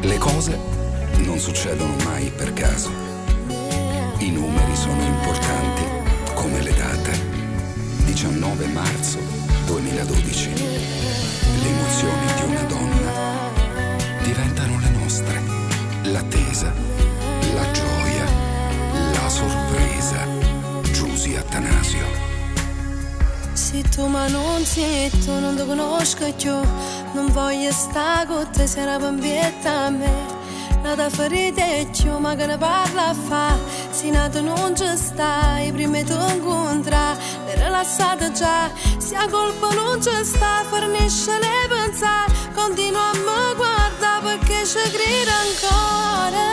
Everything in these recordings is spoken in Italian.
Le cose non succedono mai per caso. I numeri sono importanti come le date. 19 marzo 2012. Le emozioni di una donna diventano le nostre. L'attesa, la gioia, la sorpresa. Giusy Attanasio. Zitto ma non zitto, non ti conosco più. Non voglio stare con te se una bambietta a me. Nata ferite più, ma che ne parla a fa. Se nato non ci stai, prima ti incontra. Le rilassate già, se a colpo non ci sta. Fornisce le pensare, continua a me guarda perché ci crede ancora.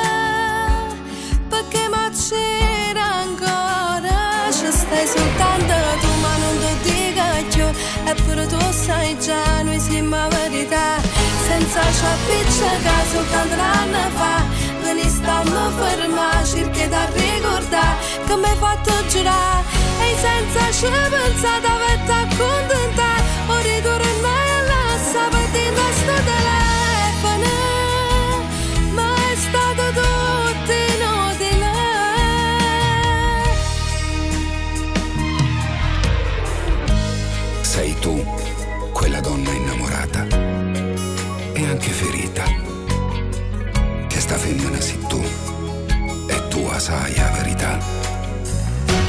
Perché mi c'era ancora. Ci stai soltanto tu ma non ti dico più. Eppure tu sai già, noi siamo la verità. Senza sciappiccia soltanto l'anno fa. Quindi stiamo fermati, cerchi da ricordare che mi hai fatto giurare. E senza ci pensare averti accontentare. Ora ritornare alla sabatina sto telefono. Ma è stato tutto inutile. Sei tu, quella donna innamorata e anche ferita. Che sta femmina sei tu e tu sai la verità.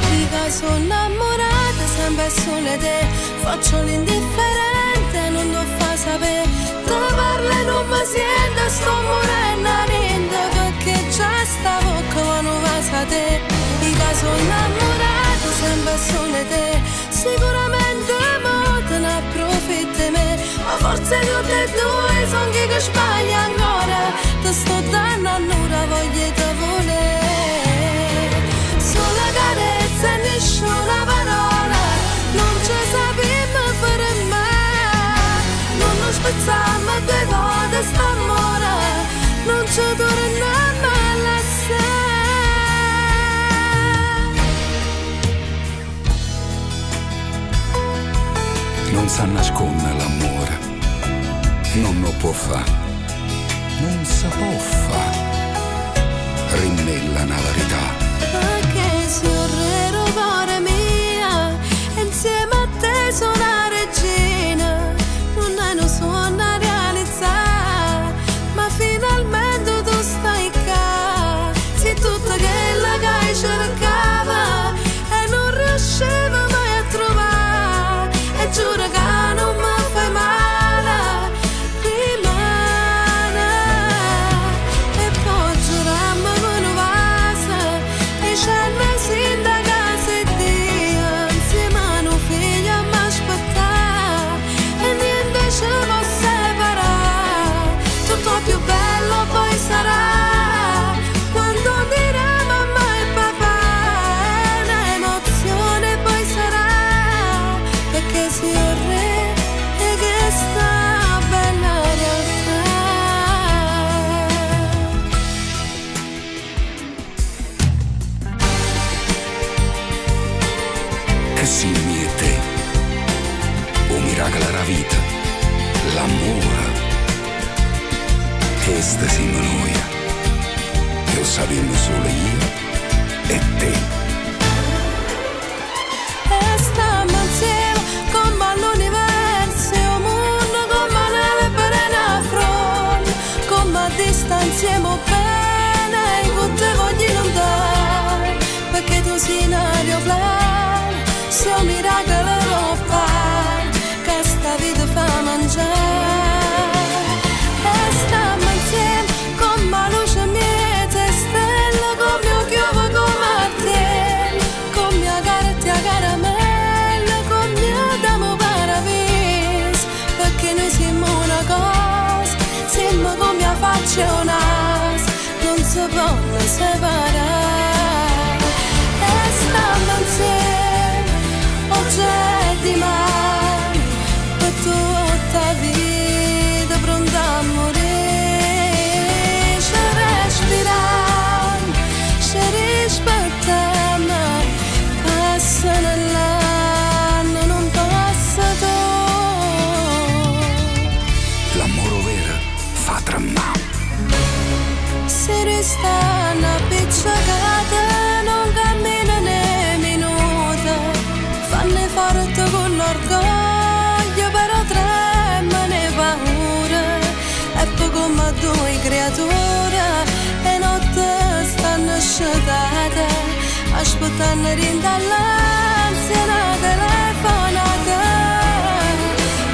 Dica sono innamorata, sempre solo te. Faccio l'indifferente, non lo fa sapere. Te parlo e non mi sento, sto morendo niente. Perché già stavo come non va sa te. Dica sono innamorata, sempre solo te. Sicuramente mo te ne approfitti me. Ma forse tutte e due sono che sbagli ancora. Ti sto dando allora voglio te volere. Sola carezza e nessuna parola. Non ci sappiamo per me. Non nos spezziamo due volte st'amore. Non ci torniamo alla sera. Non sa nascondere l'amore, non lo può fare, non si può fare, rimella una verità. Perché se ero cuore mia, insieme a te sono una regina, non è un sogno realizzare, ma finalmente tu stai qua. Sei tutta quella che cercava e non riusciva mai a trovare, e giuro che non mi fai male, rimane, e poi giurammo che non va. E c'è una sindaca se Dio insieme a un figlio mi aspettava. E niente ci può separare. Tutto più bello poi sarà quando diremo mamma e papà. È un'emozione poi sarà, perché si è re e che sta bella realtà. Che simmi e te, o miracolo della vita, l'amore, che stesimo noi, che lo sappiamo solo io e te. E stiamo insieme come l'universo, un mondo come neve per una fronte, come a distanziamo bene, e con te voglio non dare, perché tu sei un aeroflare, sei un miracolo lo fare, che sta vita fa mangiare. E stiamo insieme come luce miete, stelle come un chiovo come a te. si restano appicciacate, non cammina né minuto, fanno forte con l'orgoglio, però tremano paura, e poi come due creature, e notte stanno asciugate, aspettando rindall'ansia una telefonata,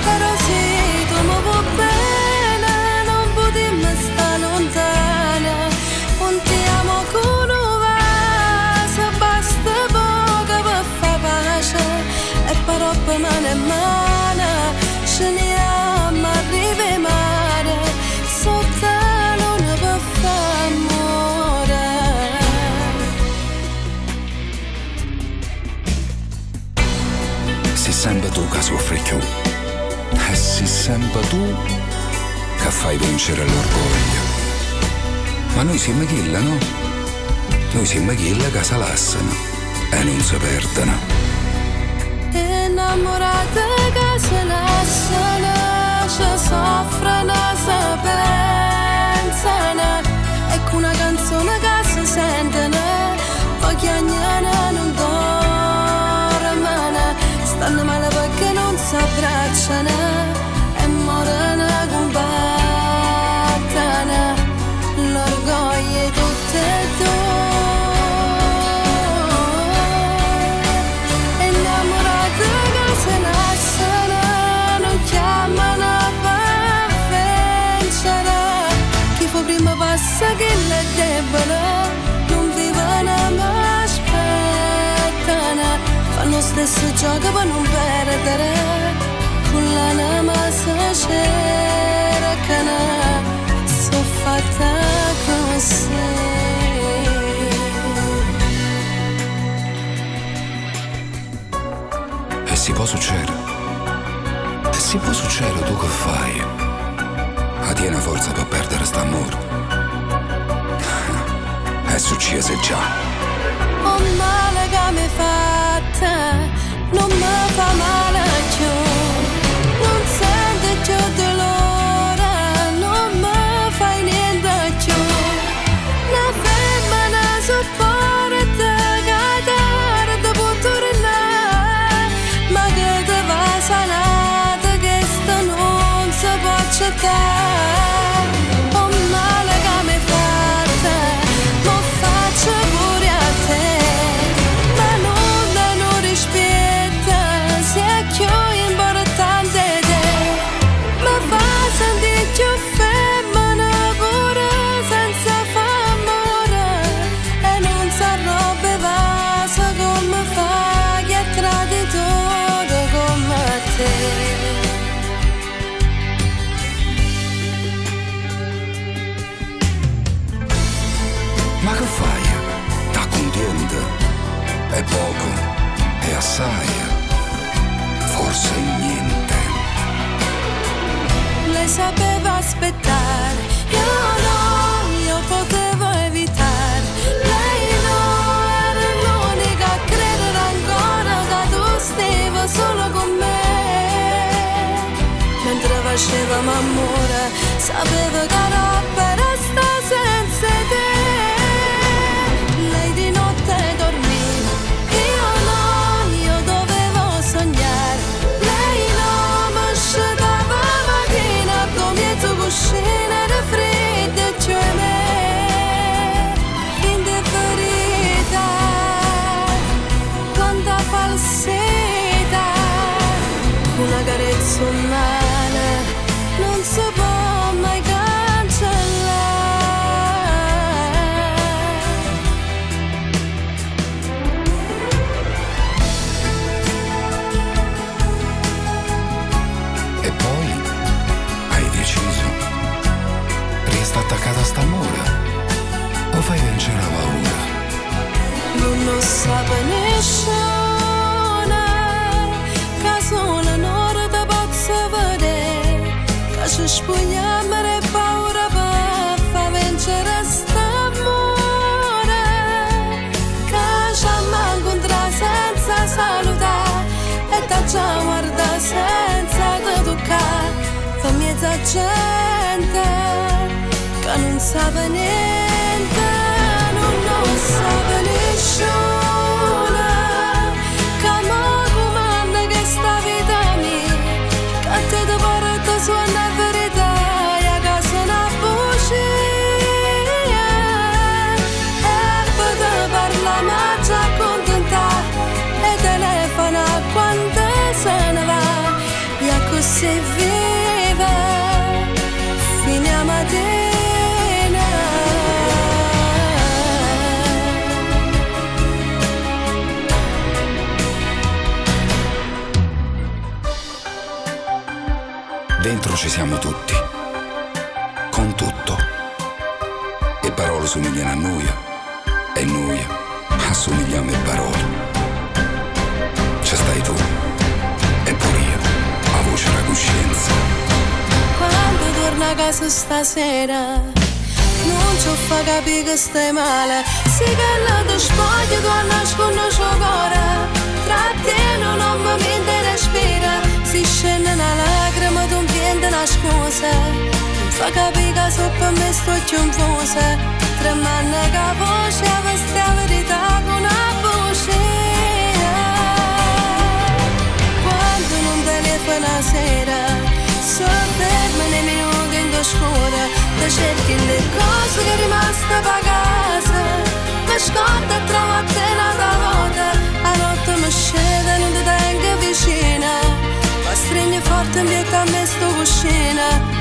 però se tu mi vuoi bene, non potremmo stare lontana, contiamo con un vaso, basta poco per fare pace, e però per mano in mano, sceniamo a rivemare, sotto la luna per fare amore. Si sempre tu che soffri più, e si sempre tu che fai vincere l'orgoglio. Ma noi siamo chilla, no? Noi siamo chilla che si lasciano e non si perdono. Innamorate che si lasciano, ci soffrono, si pensano, e con una canzone che si sentono, pochi anni non dormono, stanno male perché non si abbracciano e morono combattono, l'orgoglio è tutte e due. Innamorate che si lasciano, non chiamano per vincere, chi fa prima passa chi è debole, non vivono ma aspettano, fanno stesso gioco per non perdere, con l'anima si cercano, sono fatta così. E si può succedere. E si può succedere, tu che fai? Ma tieni forza per perdere st'amore. È successo già. Oh male che mi fatta, non mi fa male più, non sento più dolore, non mi fai niente più, la femmina sopporta cadere dopo tornare, ma che te va sanata che sta non si può accettare. Oh male che mi fatta, lo faccio pure a te, ma non rispetta, se è più importante te, ma fa sentire più femmina pure senza fare amore, e non s'arrobbe vaso come fa chi è traditore come te. Ma che fai? T'ha contenta? È poco? È assai? Forse niente. Lei sapeva aspettare, io no, io potevo evitare, lei no, era l'unica a credere ancora che tu stai solo con me, mentre facevamo amore, sapeva che roba resta senza te. Lei di notte dormiva, io no, io dovevo sognare, lei no, mi asciugava mattina con mezzo cuscino era freddo e cioè me, finta e verità, quanta falsità, una carezza umana non si può mai cancellare. E poi hai deciso? Resta attaccata a st'amore? O fai vincere la paura? Non lo sa nessuno, che solo noi ti posso vedere, che ci spogliamo e paura per far vincere st'amore, che ci abbiamo incontrato senza salutare, e ti già guarda senza te toccare, fa mezza gente che non sa niente. ci siamo tutti, con tutto. E parole somigliano a noi, e noi assomigliamo a parole. Ci stai tu, e pure io, a voce della coscienza. Quando torno a casa stasera, non ci fa capire che stai male. Si che la tua spoglia, tu nascondi il cuore. Tra te non mi respira. Si scende una lacrima, tu vieni una scusa. Non fa capire che so per me sto confusa. Tremando che voce, questa è la verità con una voce. Quando non telefona sera, so ferma nei minuti in scura. Ti cerchi le cose che è rimasta a casa. Mi scordo e trovo a te una volta. A notte mi scende e non ti tengo vicina. Ma stringi forte in vita a me sto cuscina.